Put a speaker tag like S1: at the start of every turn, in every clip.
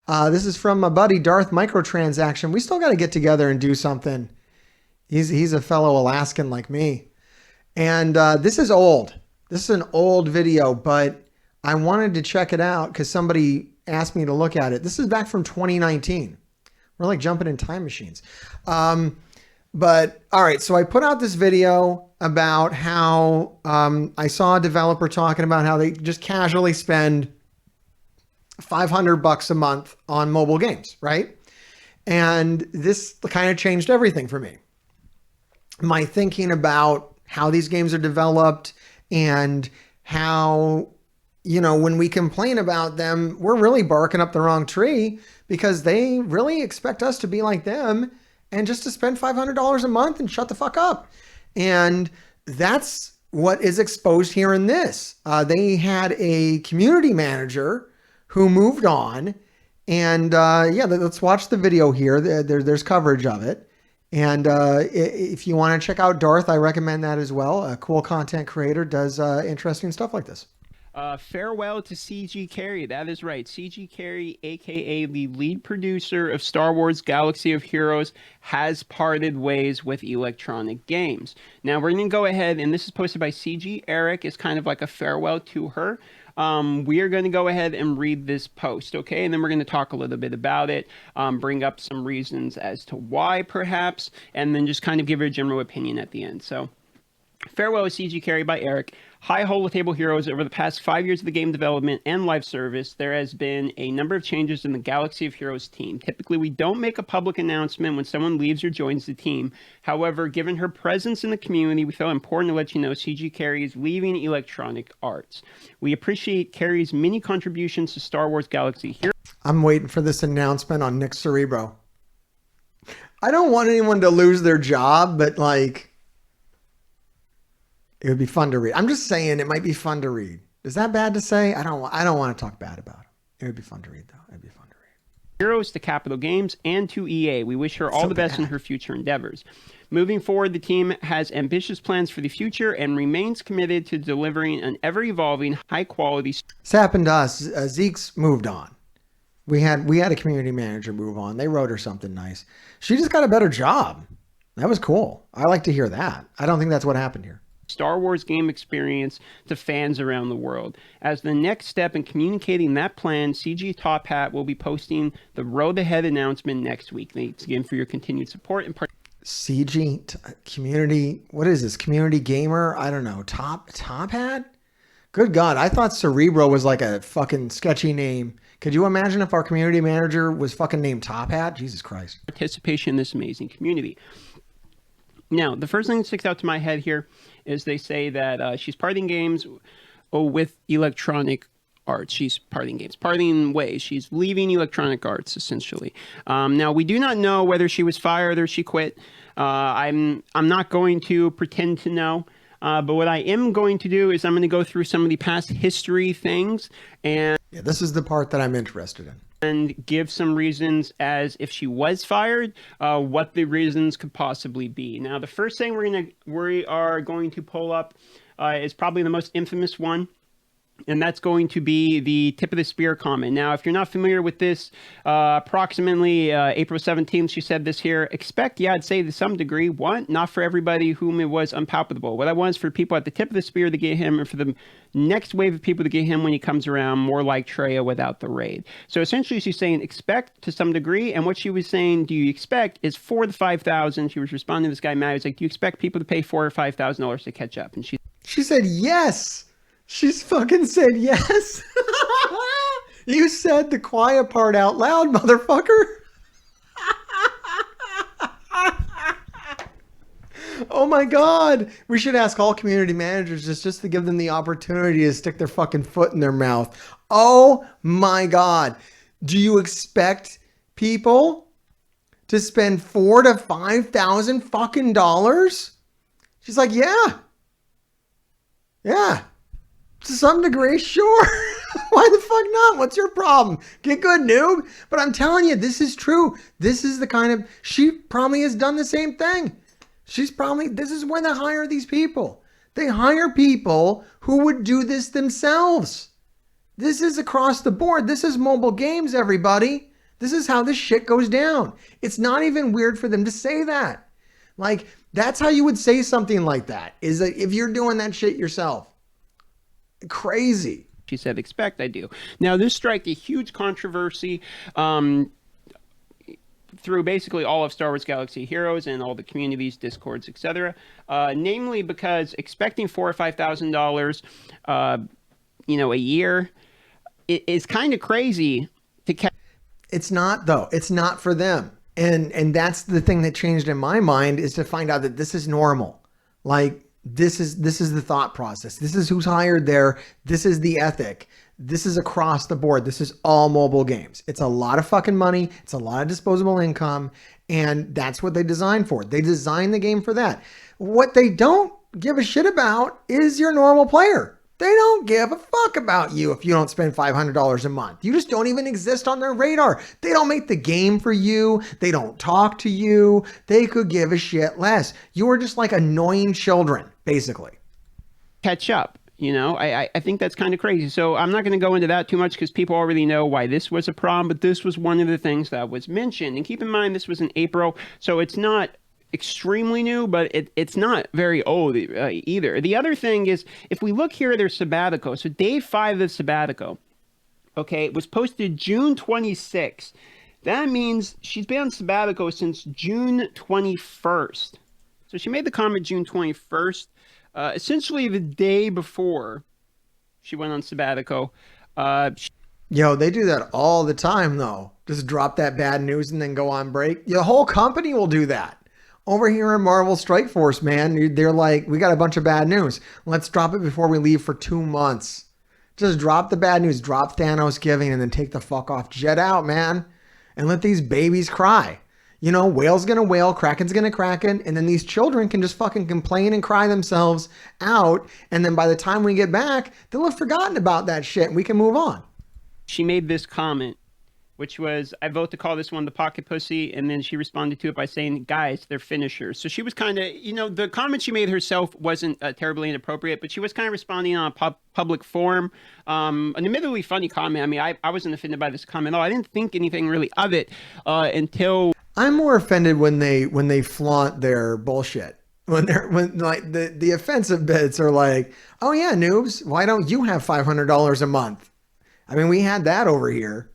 S1: This is from my buddy Darth Microtransaction. We still got to get together and do something. He's a fellow Alaskan like me. And this is old. This is an old video, but I wanted to check it out because somebody asked me to look at it. This is back from 2019. We're like jumping in time machines. But all right, so I put out this video about how I saw a developer talking about how they just casually spend $500 a month on mobile games, right? And this kind of changed everything for me. My thinking about how these games are developed and how, you know, when we complain about them, we're really barking up the wrong tree because they really expect us to be like them and just to spend $500 a month and shut the fuck up. And that's what is exposed here in this. They had a community manager who moved on. And yeah, let's watch the video here. There's coverage of it. And if you want to check out Darth, I recommend that as well. A cool content creator, does interesting stuff like this.
S2: Farewell to C.G. Carey. That is right. C.G. Carey, a.k.a. the lead producer of Star Wars Galaxy of Heroes, has parted ways with Electronic Games. Now, we're going to go ahead, and this is posted by C.G. Eric. It's kind of like a farewell to her. We are going to go ahead and read this post, okay? And then we're going to talk a little bit about it, bring up some reasons as to why, perhaps, and then just kind of give her a general opinion at the end. So, farewell to C.G. Carey by Eric. Hi, Holotable Heroes. Over the past 5 years of the game development and live service, there has been a number of changes in the Galaxy of Heroes team. Typically, we don't make a public announcement when someone leaves or joins the team. However, given her presence in the community, we felt important to let you know CG Carey is leaving Electronic Arts. We appreciate Carey's many contributions to Star Wars Galaxy Heroes.
S1: I'm waiting for this announcement on Nick Cerebro. I don't want anyone to lose their job, but like, it would be fun to read. I'm just saying it might be fun to read. Is that bad to say? I don't want to talk bad about it. It would be fun to read, though. It'd be fun to read.
S2: Heroes to Capital Games and to EA. We wish her all the best in her future endeavors. Moving forward, the team has ambitious plans for the future and remains committed to delivering an ever-evolving, high-quality...
S1: This happened to us. Zeke's moved on. We had a community manager move on. They wrote her something nice. She just got a better job. That was cool. I like to hear that. I don't think that's what happened here.
S2: Star Wars game experience to fans around the world. As the next step in communicating that plan, CG Top Hat will be posting the Road Ahead announcement next week. Thanks again for your continued support and
S1: CG community. What is this? Community gamer? I don't know. Top Hat? Good God. I thought Cerebro was like a fucking sketchy name. Could you imagine if our community manager was fucking named Top Hat? Jesus Christ.
S2: Participation in this amazing community. Now, the first thing that sticks out to my head here is they say that she's parting games with Electronic Arts. She's parting games, parting ways. She's leaving Electronic Arts, essentially. Now, we do not know whether she was fired or she quit. I'm not going to pretend to know. But what I am going to do is I'm going to go through some of the past history things and...
S1: Yeah, this is the part that I'm interested in.
S2: And give some reasons as if she was fired, what the reasons could possibly be. Now, the first thing we are going to pull up is probably the most infamous one, and that's going to be the tip of the spear comment. Now, if you're not familiar with this, approximately April 17th, she said this here: expect, yeah, I'd say to some degree, what? Not for everybody whom it was unpalatable. What I want is for people at the tip of the spear to get him, and for the next wave of people to get him when he comes around, more like Treya without the raid. So essentially, she's saying expect to some degree, and what she was saying, do you expect, is for the 5,000. She was responding to this guy, Matt. He was like, do you expect people to pay $4,000 or $5,000 to catch up? And
S1: she said yes. She's fucking said yes. You said the quiet part out loud, motherfucker. Oh my God. We should ask all community managers just to give them the opportunity to stick their fucking foot in their mouth. Oh my God. Do you expect people to spend $4,000 to $5,000 fucking dollars? She's like, yeah. Yeah. To some degree, sure. Why the fuck not? What's your problem? Get good, noob. But I'm telling you, this is true. This is the kind of... She probably has done the same thing. She's probably... This is where they hire these people. They hire people who would do this themselves. This is across the board. This is mobile games, everybody. This is how this shit goes down. It's not even weird for them to say that. Like, that's how you would say something like that, is that if you're doing that shit yourself. Crazy.
S2: She said, expect I do. Now, this struck a huge controversy through basically all of Star Wars Galaxy Heroes and all the communities, discords, etc. Namely because expecting $4,000 or $5,000, a year is kind of crazy to catch.
S1: It's not, though. It's not for them. And that's the thing that changed in my mind, is to find out that this is normal. Like, this is the thought process. This is who's hired there. This is the ethic. This is across the board. This is all mobile games. It's a lot of fucking money. It's a lot of disposable income. And that's what they designed for. They designed the game for that. What they don't give a shit about is your normal player. They don't give a fuck about you if you don't spend $500 a month. You just don't even exist on their radar. They don't make the game for you. They don't talk to you. They could give a shit less. You are just like annoying children, basically.
S2: Catch up. I think that's kind of crazy. So I'm not going to go into that too much because people already know why this was a problem, but this was one of the things that was mentioned. And keep in mind, this was in April, so it's not extremely new, but it's not very old either. The other thing is, if we look here at their sabbatical, so day 5 of sabbatical, okay, it was posted June 26th. That means she's been on sabbatical since June 21st. So she made the comment June 21st, essentially the day before she went on sabbatical.
S1: Yo, they do that all the time, though. Just drop that bad news and then go on break. The whole company will do that. Over here in Marvel Strike Force, man, they're like, we got a bunch of bad news. Let's drop it before we leave for 2 months. Just drop the bad news, drop Thanos giving, and then take the fuck off. Jet out, man. And let these babies cry. Whale's gonna wail, Kraken's gonna kraken, and then these children can just fucking complain and cry themselves out. And then by the time we get back, they'll have forgotten about that shit and we can move on.
S2: She made this comment, which was, I vote to call this one the pocket pussy. And then she responded to it by saying, guys, they're finishers. So she was kind of, the comment she made herself wasn't terribly inappropriate, but she was kind of responding on a public forum. An admittedly funny comment. I mean, I wasn't offended by this comment at all. I didn't think anything really of it until...
S1: I'm more offended when they flaunt their bullshit. When like the offensive bits are like, oh yeah, noobs, why don't you have $500 a month? I mean, we had that over here.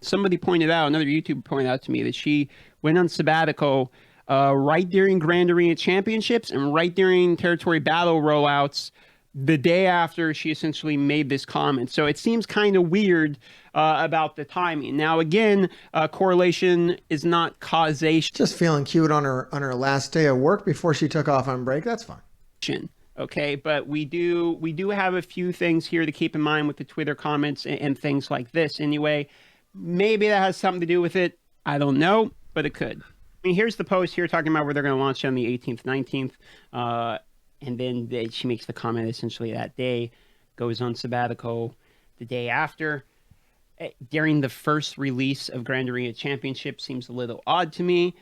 S2: Somebody pointed out, another YouTuber pointed out to me that she went on sabbatical right during Grand Arena Championships and right during territory battle rollouts the day after she essentially made this comment. So it seems kind of weird about the timing. Now, again, correlation is not causation.
S1: Just feeling cute on her last day of work before she took off on break. That's fine.
S2: Okay, but we do have a few things here to keep in mind with the Twitter comments and things like this. Anyway, maybe that has something to do with it. I don't know, but it could. I mean, here's the post here talking about where they're going to launch on the 18th, 19th. And then she makes the comment essentially that day, goes on sabbatical the day after. During the first release of Grand Arena Championship seems a little odd to me.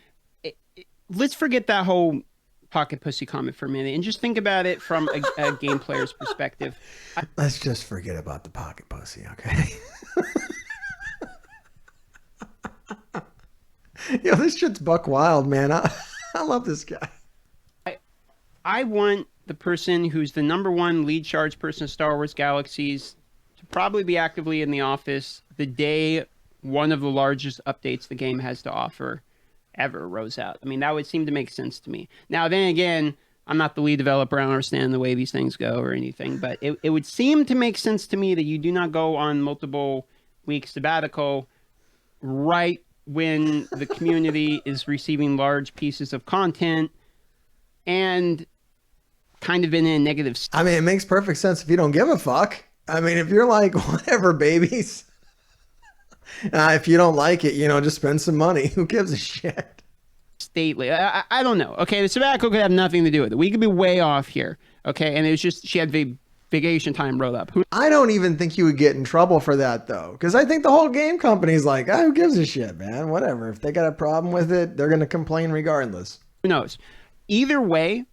S2: Let's forget that whole pocket pussy comment for a minute and just think about it from a game player's perspective.
S1: Let's just forget about the pocket pussy, okay? Yo, this shit's buck wild, man. I love this guy.
S2: I want the person who's the #1 lead charge person of Star Wars Galaxies to probably be actively in the office the day one of the largest updates the game has to offer ever rolls out. I mean, that would seem to make sense to me. Now, then again, I'm not the lead developer. I don't understand the way these things go or anything, but it would seem to make sense to me that you do not go on multiple weeks sabbatical right when the community is receiving large pieces of content and kind of in a negative state.
S1: I mean, it makes perfect sense if you don't give a fuck. I mean, if you're like, whatever, babies. If you don't like it, just spend some money. Who gives a shit?
S2: Stately. I don't know. Okay, the sabbatical could have nothing to do with it. We could be way off here. Okay, and it was just she had vacation time rolled up.
S1: I don't even think you would get in trouble for that, though, because I think the whole game company's like, who gives a shit, man? Whatever. If they got a problem with it, they're going to complain regardless.
S2: Who knows? Either way,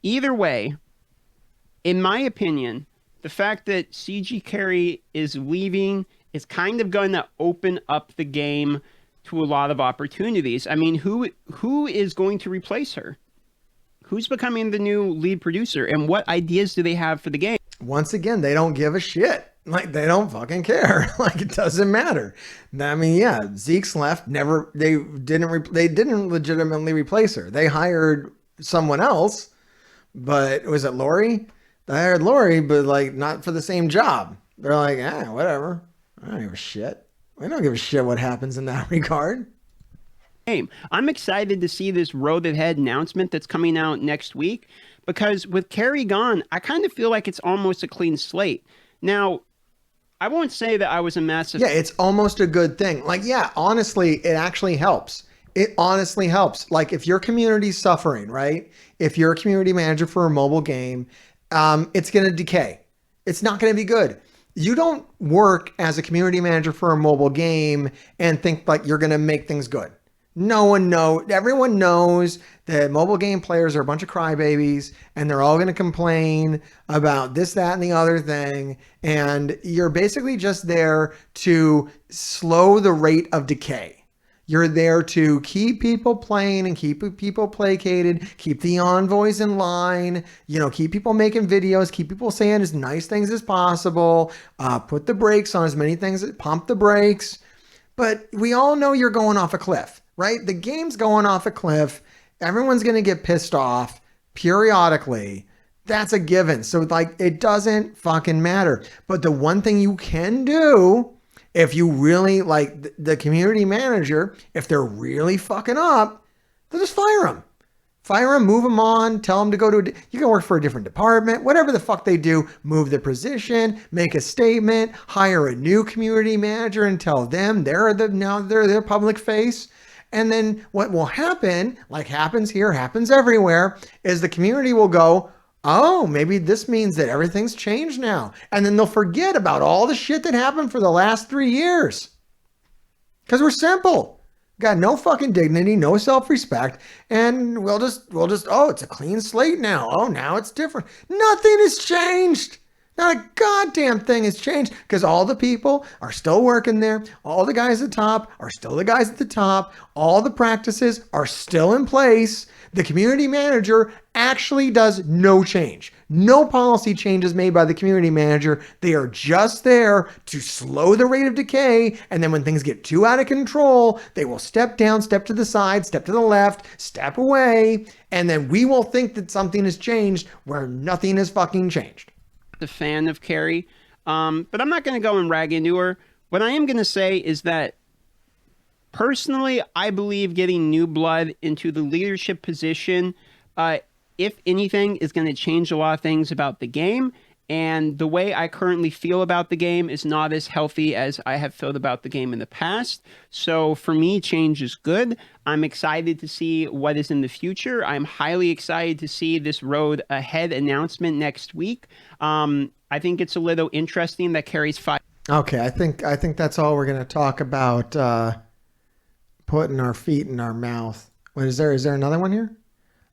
S2: in my opinion, the fact that CG Carey is leaving is kind of going to open up the game to a lot of opportunities. I mean, who is going to replace her? Who's becoming the new lead producer, and what ideas do they have for the game?
S1: Once again, they don't give a shit. Like, they don't fucking care. Like, it doesn't matter. I mean, yeah, Zeke's left. They didn't legitimately replace her. They hired someone else, but was it Lori? They hired Lori, but like not for the same job. They're like, whatever. I don't give a shit. We don't give a shit what happens in that regard.
S2: I'm excited to see this Road Ahead announcement that's coming out next week, because with Carrie gone, I kind of feel like it's almost a clean slate. Now, I won't say that I was a massive...
S1: Yeah, it's almost a good thing. Like, yeah, honestly, it actually helps. It honestly helps. Like, if your community's suffering, right? If you're a community manager for a mobile game, it's going to decay. It's not going to be good. You don't work as a community manager for a mobile game and think like you're going to make things good. Everyone knows that mobile game players are a bunch of crybabies and they're all going to complain about this, that, and the other thing. And you're basically just there to slow the rate of decay. You're there to keep people playing and keep people placated, keep the envoys in line, keep people making videos, keep people saying as nice things as possible, put the brakes on as many things, pump the brakes. But we all know you're going off a cliff, right? The game's going off a cliff. Everyone's going to get pissed off periodically. That's a given. So like, it doesn't fucking matter. But the one thing you can do, if you really like the community manager, if they're really fucking up, then just fire them. Fire them, move them on, tell them to go to, you can work for a different department, whatever the fuck they do, move the position, make a statement, hire a new community manager and tell them they're their public face. And then what will happen, like happens here, happens everywhere, is the community will go, oh, maybe this means that everything's changed now. And then they'll forget about all the shit that happened for the last 3 years. Because we're simple. Got no fucking dignity, no self-respect, and we'll just, oh, it's a clean slate now. Oh, now it's different. Nothing has changed. Not a goddamn thing has changed, because all the people are still working there. All the guys at the top are still the guys at the top. All the practices are still in place. The community manager actually does no change. No policy changes made by the community manager. They are just there to slow the rate of decay. And then when things get too out of control, they will step down, step to the side, step to the left, step away. And then we will think that something has changed where nothing has fucking changed.
S2: The fan of Carrie, but I'm not going to go and rag into her. What I am going to say is that personally, I believe getting new blood into the leadership position, if anything, is going to change a lot of things about the game. And the way I currently feel about the game is not as healthy as I have felt about the game in the past. So for me, change is good. I'm excited to see what is in the future. I'm highly excited to see this Road Ahead announcement next week. I think it's a little interesting that Carrie's five.
S1: Okay, I think that's all we're going to talk about. Putting our feet in our mouth. What is there? Is there another one here?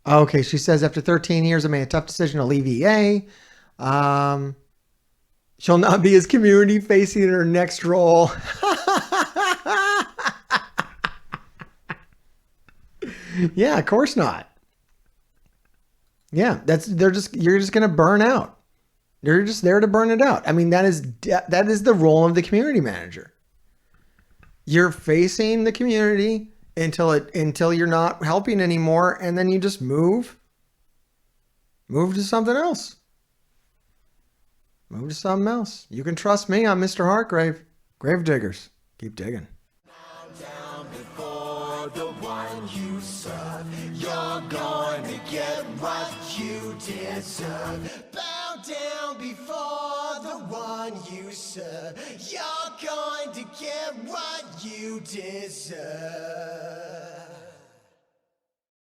S1: Okay, she says after 13 years, I made a tough decision to leave EA. She'll not be as community facing in her next role. Yeah, of course not. Yeah, you're just going to burn out. You're just there to burn it out. I mean, that is the role of the community manager. You're facing the community until you're not helping anymore, and then you just move to something else. Move to something else. You can trust me. I'm Mr. Hartgrave. Grave diggers. Keep digging.
S3: Down before the one you serve. You're going to get what you deserve. Bow down before the one you serve. You're going to get what you deserve.